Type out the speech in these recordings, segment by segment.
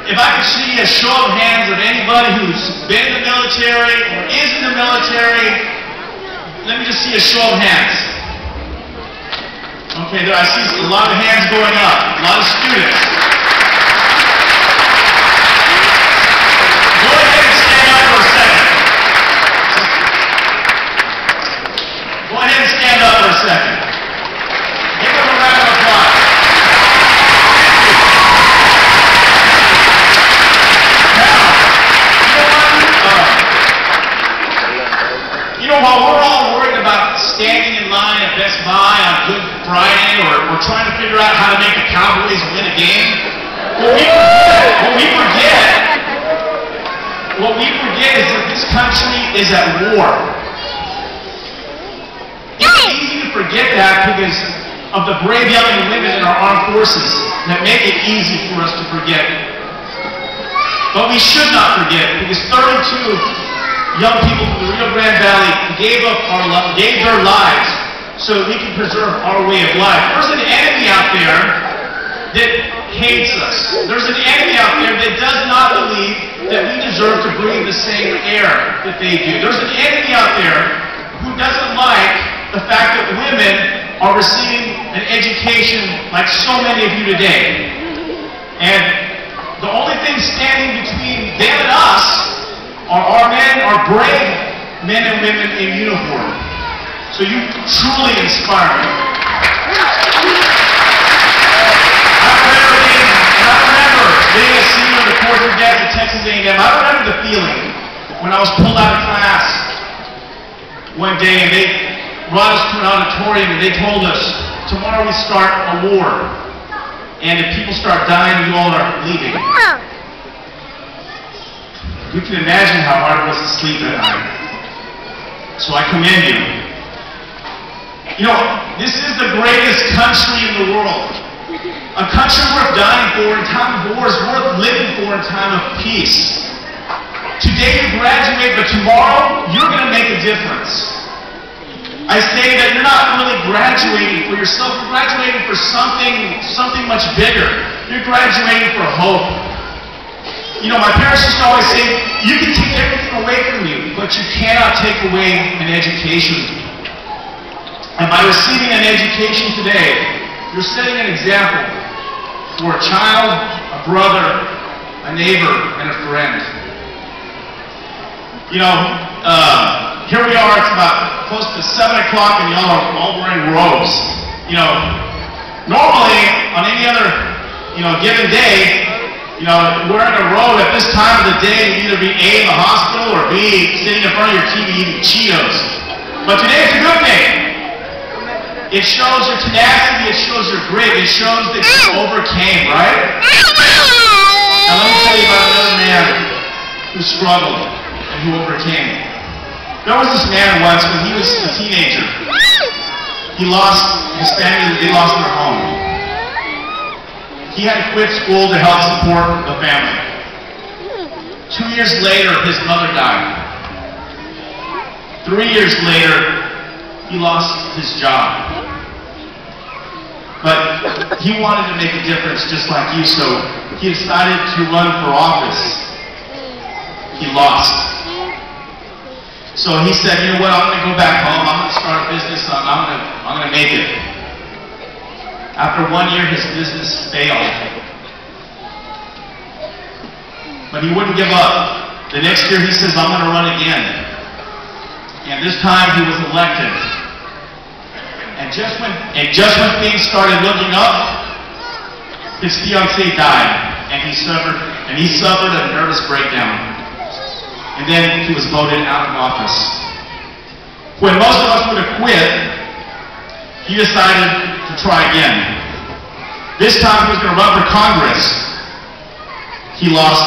if I could see a show of hands of anybody who's been in the military or is in the military, let me just see a show of hands. Okay, there I see a lot of hands going up, a lot of students. Go ahead and stand up for a second. Go ahead and stand up for a second. Give them a round of applause. While we're all worried about standing in line at Best Buy on Good Friday or we're trying to figure out how to make the Cowboys win a game, what we forget is that this country is at war. It's easy to forget that because of the brave young women in our armed forces that make it easy for us to forget. But we should not forget because 32 young people from the Rio Grande Valley gave their lives so that we can preserve our way of life. There's an enemy out there that hates us. There's an enemy out there that does not believe that we deserve to breathe the same air that they do. There's an enemy out there who doesn't like the fact that women are receiving an education like so many of you today. And the only thing standing between them and us are our men, our brave men and women in uniform. So you truly inspire me. I remember being a senior in the Corps of Cadets at Texas A&M. I remember the feeling when I was pulled out of class one day and they brought us to an auditorium and they told us, tomorrow we start a war. And if people start dying, you all are leaving. You can imagine how hard it was to sleep at night. So I commend you. You know, this is the greatest country in the world. A country worth dying for in time of war is worth living for in time of peace. Today you graduate, but tomorrow you're going to make a difference. I say that you're not really graduating for yourself, you're graduating for something much bigger. You're graduating for hope. You know, my parents used to always say, you can take everything away from you, but you cannot take away an education. And by receiving an education today, you're setting an example for a child, a brother, a neighbor, and a friend. You know, here we are, it's about close to 7 o'clock and y'all are all wearing robes. You know, normally on any other, given day, wearing a robe at this time of the day, you'd either be A, in the hospital, or B, sitting in front of your TV eating Cheetos. But today it's a good day. It shows your tenacity, it shows your grit, it shows that you overcame, right? Now let me tell you about another man who struggled and who overcame. There was this man once when he was a teenager. He lost his family, they lost their home. He had to quit school to help support the family. 2 years later, his mother died. 3 years later, he lost his job. But he wanted to make a difference just like you, so he decided to run for office. He lost. So he said, you know what, I'm going to go back home, I'm going to start a business, I'm going to make it. After 1 year, his business failed. But he wouldn't give up. The next year, he says, I'm going to run again. And this time, he was elected. And just when things started looking up, his fiancée died. And he suffered a nervous breakdown. And then he was voted out of office. When most of us would have quit, he decided to try again. This time he was going to run for Congress. He lost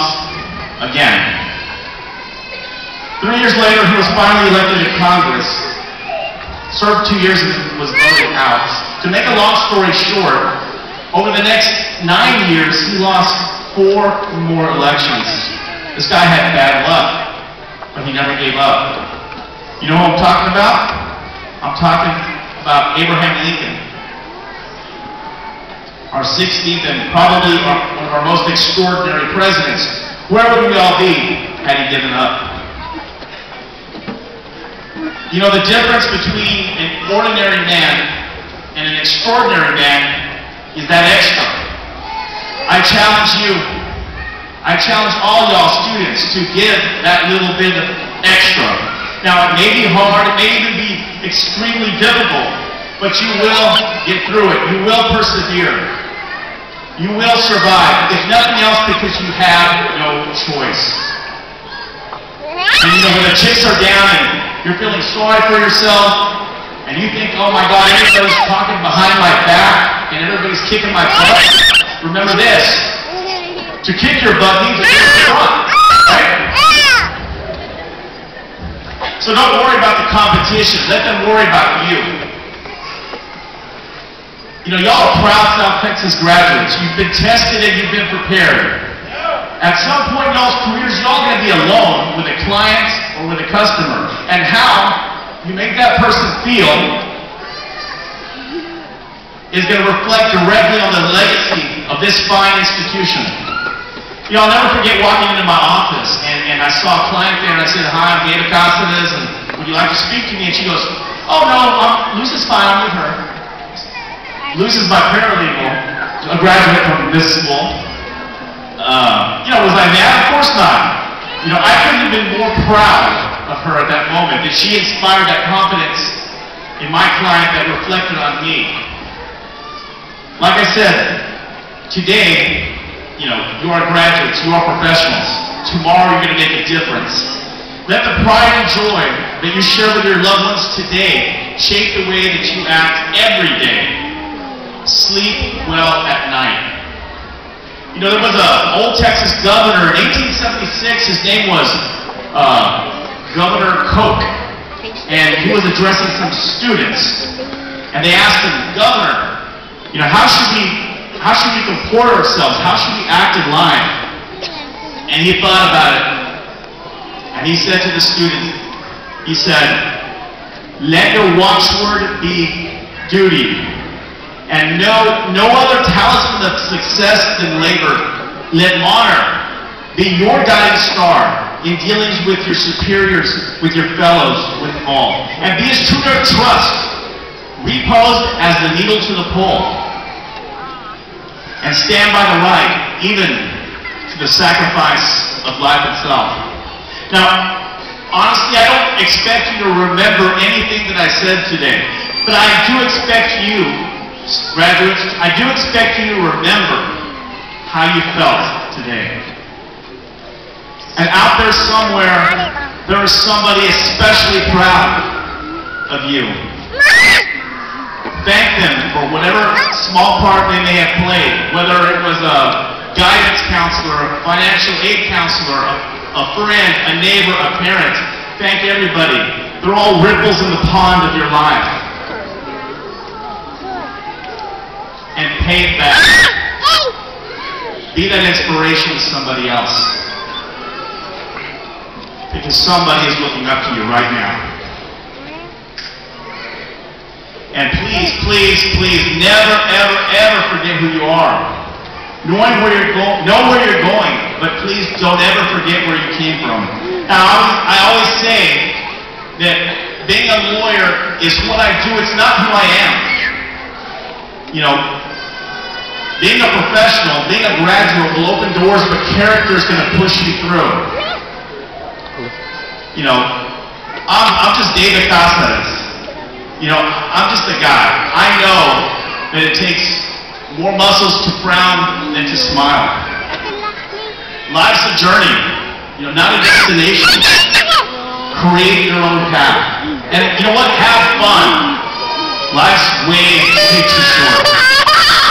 again. 3 years later, he was finally elected to Congress. Served 2 years and was voted out. To make a long story short, over the next 9 years, he lost 4 more elections. This guy had bad luck, but he never gave up. You know who I'm talking about? I'm talking about Abraham Lincoln, our 16th and probably one of of our most extraordinary presidents. Where would we all be had he given up? You know, the difference between an ordinary man and an extraordinary man is that extra. I challenge you, I challenge all y'all students to give that little bit of extra. Now, it may be hard, it may even be extremely difficult, but you will get through it. You will persevere. You will survive. If nothing else, because you have no choice. And you know, when the chips are down and you're feeling sorry for yourself, and you think, oh my God, everybody's talking behind my back, and everybody's kicking my butt, remember this. To kick your butt means to be in front, right? So don't worry about the competition. Let them worry about you. You know, y'all are proud South Texas graduates. You've been tested and you've been prepared. At some point in y'all's careers, y'all are going to be alone with a client or with a customer. And how you make that person feel is going to reflect directly on the legacy of this fine institution. You know, I'll never forget walking into my office, and I saw a client there, and I said, hi, I'm David Casares, and would you like to speak to me? And she goes, oh no, Luz is fine, I'm with her. Luz is my paralegal, a graduate from this school. You know, was I mad? Of course not. You know, I couldn't have been more proud of her at that moment, that she inspired that confidence in my client that reflected on me. Like I said, today, you know, you are graduates, you are professionals. Tomorrow you're going to make a difference. Let the pride and joy that you share with your loved ones today shape the way that you act every day. Sleep well at night. You know, there was an old Texas governor in 1876. His name was Governor Koch. And he was addressing some students. And they asked him, Governor, you know, how should we comport ourselves? How should we act in life? And he thought about it. And he said to the students, he said, let your watchword be duty. And no other talisman of success than labor. Let honor be your guiding star in dealings with your superiors, with your fellows, with all. And be as true to trust, reposed as the needle to the pole. And stand by the right, even to the sacrifice of life itself. Now, honestly, I don't expect you to remember anything that I said today, but I do expect you, graduates, I do expect you to remember how you felt today. And out there somewhere, there is somebody especially proud of you. Thank them for whatever small part they may have played, whether it was a guidance counselor, a financial aid counselor, a friend, a neighbor, a parent. Thank everybody. They're all ripples in the pond of your life. And pay it back. Be that inspiration to somebody else. Because somebody is looking up to you right now. And please, please, please, never, ever, ever forget who you are. Know where you're going, but please don't ever forget where you came from. Now, I always say that being a lawyer is what I do, it's not who I am. You know, being a professional, being a graduate will open doors, but character is going to push you through. You know, I'm just David Casares. You know, I'm just a guy. I know that it takes more muscles to frown than to smile. Life's a journey, you know, not a destination. Create your own path. And you know what? Have fun. Life's way too short.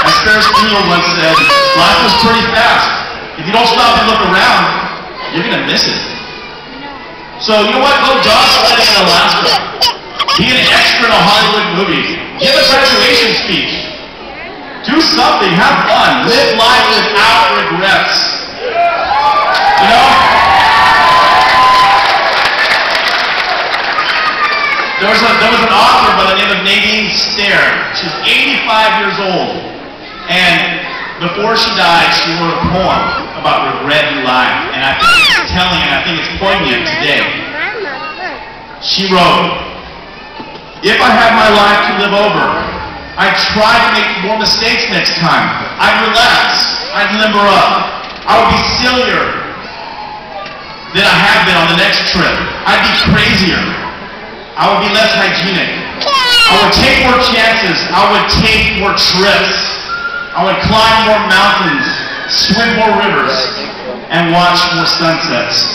As Ferris Bueller once said, life was pretty fast. If you don't stop and look around, you're going to miss it. So, you know what? Go dog sledding in Alaska. Be an extra in a Hollywood movie. Give a graduation speech. Do something. Have fun. Live life without regrets. You know? There was an author by the name of Nadine Stair. She's 85 years old. And before she died, she wrote a poem about regret in life, and I think it's telling, and I think it's poignant today. She wrote, "If I had my life to live over, I'd try to make more mistakes next time. I'd relax. I'd limber up. I would be sillier than I have been on the next trip. I'd be crazier. I would be less hygienic. I would take more chances. I would take more trips. I would climb more mountains, swim more rivers, and watch more sunsets.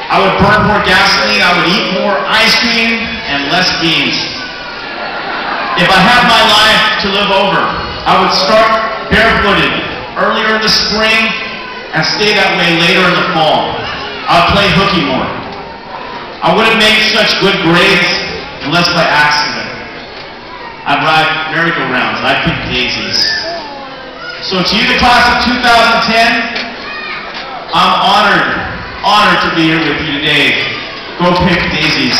I would burn more gasoline. I would eat more ice cream and less beans. If I had my life to live over, I would start barefooted earlier in the spring and stay that way later in the fall. I would play hooky more. I wouldn't make such good grades unless by accident. I'd ride merry-go-rounds. I'd pick daisies." So to you, the class of 2010, I'm honored to be here with you today. Go pick daisies.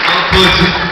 Well put.